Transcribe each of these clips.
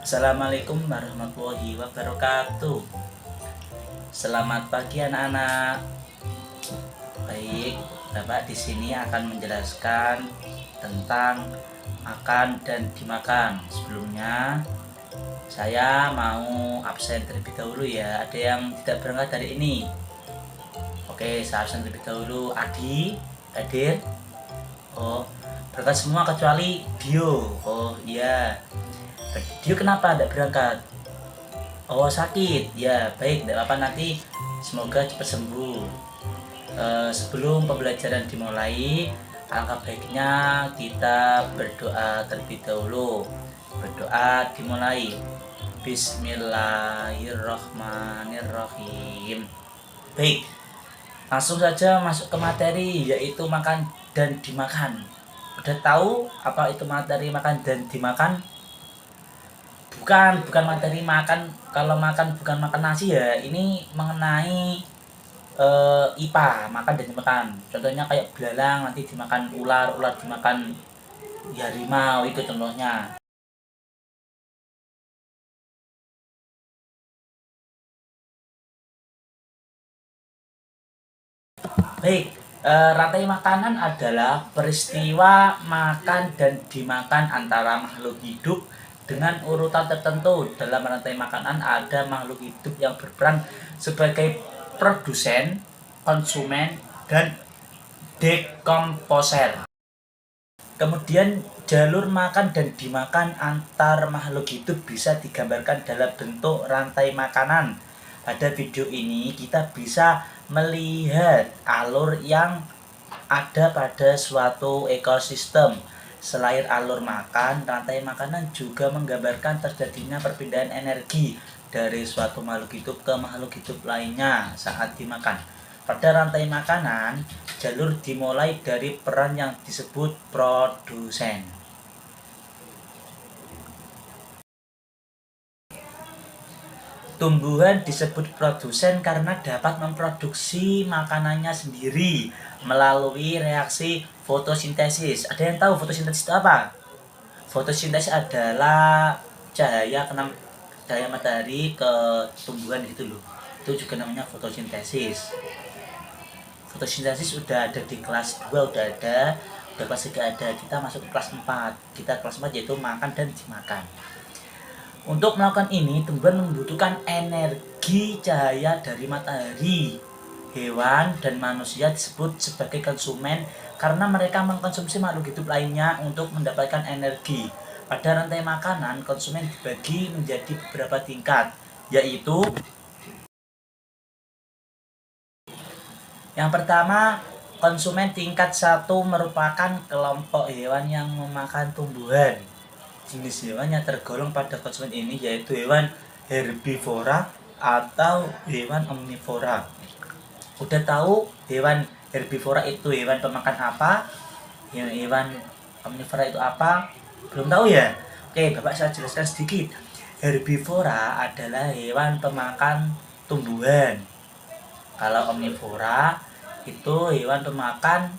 Assalamualaikum warahmatullahi wabarakatuh. Selamat pagi anak-anak. Baik, Bapak di sini akan menjelaskan tentang makan dan dimakan. Sebelumnya saya mau absen terlebih dahulu ya. Ada yang tidak berangkat hari ini. Oke, saya absen terlebih dahulu. Adi, hadir. Oh, berangkat semua kecuali Dio. Oh iya. Dio kenapa tidak berangkat? Oh sakit ya, baik, tidak apa-apa, nanti semoga cepat sembuh. Sebelum pembelajaran dimulai, alangkah baiknya kita berdoa terlebih dahulu. Berdoa dimulai. Bismillahirrohmanirrohim. Baik, langsung saja masuk ke materi, yaitu makan dan dimakan. Udah tahu apa itu materi makan dan dimakan? Bukan materi makan. Kalau makan bukan makan nasi ya, ini mengenai IPA, makan dan dimakan. Contohnya kayak belalang nanti dimakan ular, ular dimakan ya harimau, itu contohnya. Baik, rantai makanan adalah peristiwa makan dan dimakan antara makhluk hidup dengan urutan tertentu. Dalam rantai makanan ada makhluk hidup yang berperan sebagai produsen, konsumen, dan dekomposer. Kemudian jalur makan dan dimakan antar makhluk hidup bisa digambarkan dalam bentuk rantai makanan. Pada video ini kita bisa melihat alur yang ada pada suatu ekosistem. Selain alur makan, rantai makanan juga menggambarkan terjadinya perpindahan energi dari suatu makhluk hidup ke makhluk hidup lainnya saat dimakan. Pada rantai makanan, jalur dimulai dari peran yang disebut produsen. Tumbuhan disebut produsen karena dapat memproduksi makanannya sendiri melalui reaksi fotosintesis. Ada yang tahu fotosintesis itu apa? Fotosintesis adalah cahaya matahari ke tumbuhan gitu loh. Itu juga namanya fotosintesis. Fotosintesis udah ada di kelas 2, udah kelas 3 ada. Kita masuk ke kelas 4. Kita kelas 4 yaitu makan dan dimakan. Untuk melakukan ini, tumbuhan membutuhkan energi cahaya dari matahari. Hewan dan manusia disebut sebagai konsumen karena mereka mengkonsumsi makhluk hidup lainnya untuk mendapatkan energi. Pada rantai makanan, konsumen dibagi menjadi beberapa tingkat, yaitu yang pertama, konsumen tingkat 1 merupakan kelompok hewan yang memakan tumbuhan. Jenis hewan yang tergolong pada konsumen ini yaitu hewan herbivora atau hewan omnivora. Udah tahu hewan herbivora itu hewan pemakan apa? Hewan omnivora itu apa? Belum tahu ya? Oke, Bapak saya jelaskan sedikit. Herbivora adalah hewan pemakan tumbuhan. Kalau omnivora itu hewan pemakan.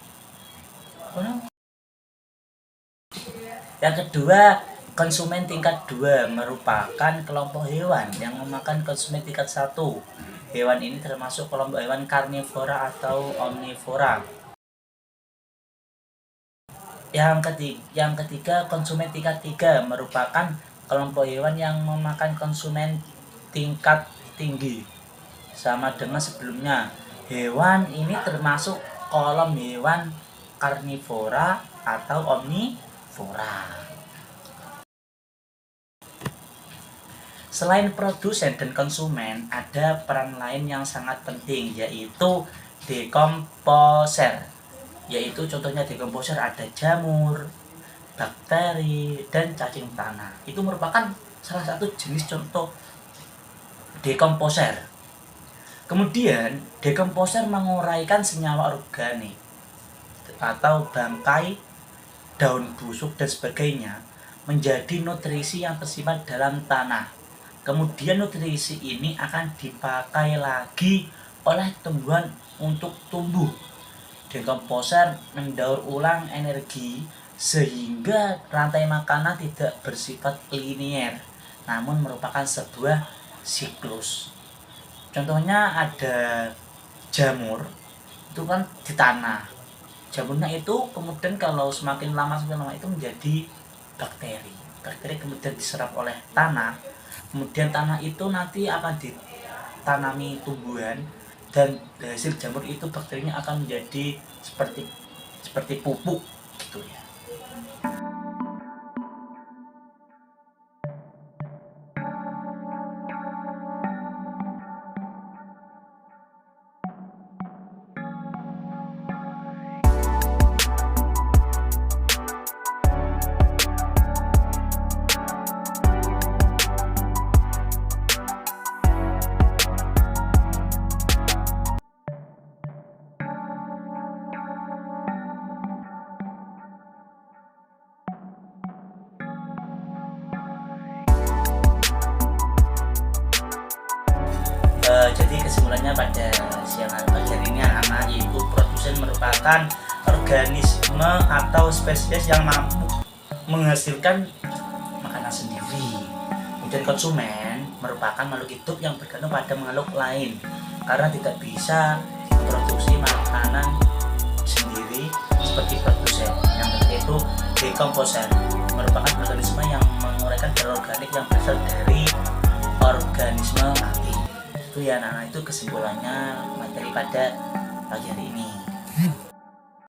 Yang kedua, konsumen tingkat 2 merupakan kelompok hewan yang memakan konsumen tingkat 1. Hewan ini termasuk kelompok hewan karnivora atau omnivora. Yang ketiga, konsumen tingkat 3 merupakan kelompok hewan yang memakan konsumen tingkat tinggi. Sama dengan sebelumnya, hewan ini termasuk kolom hewan karnivora atau omnivora. Selain produsen dan konsumen, ada peran lain yang sangat penting, yaitu dekomposer. Yaitu contohnya dekomposer ada jamur, bakteri, dan cacing tanah. Itu merupakan salah satu jenis contoh dekomposer. Kemudian, dekomposer menguraikan senyawa organik atau bangkai, daun busuk, dan sebagainya menjadi nutrisi yang tersimpan dalam tanah. Kemudian nutrisi ini akan dipakai lagi oleh tumbuhan untuk tumbuh. Dekomposer mendaur ulang energi sehingga rantai makanan tidak bersifat linier, namun merupakan sebuah siklus. Contohnya ada jamur, itu kan di tanah. Jamurnya itu kemudian kalau semakin lama itu menjadi bakteri. Bakteri kemudian diserap oleh tanah, kemudian tanah itu nanti akan ditanami tumbuhan, dan hasil jamur itu bakterinya akan menjadi seperti pupuk gitu ya. Jadi kesimpulannya pada siang hari ini anak-anak, yaitu produsen merupakan organisme atau spesies yang mampu menghasilkan makanan sendiri. Kemudian konsumen merupakan makhluk hidup yang bergantung pada makhluk lain karena tidak bisa memproduksi makanan sendiri seperti produsen. Yang ketiga itu dekomposer, merupakan organisme yang menguraikan darah organik yang berasal dari organisme mati. Itu ya, nah itu kesimpulannya materi pada pagi hari ini.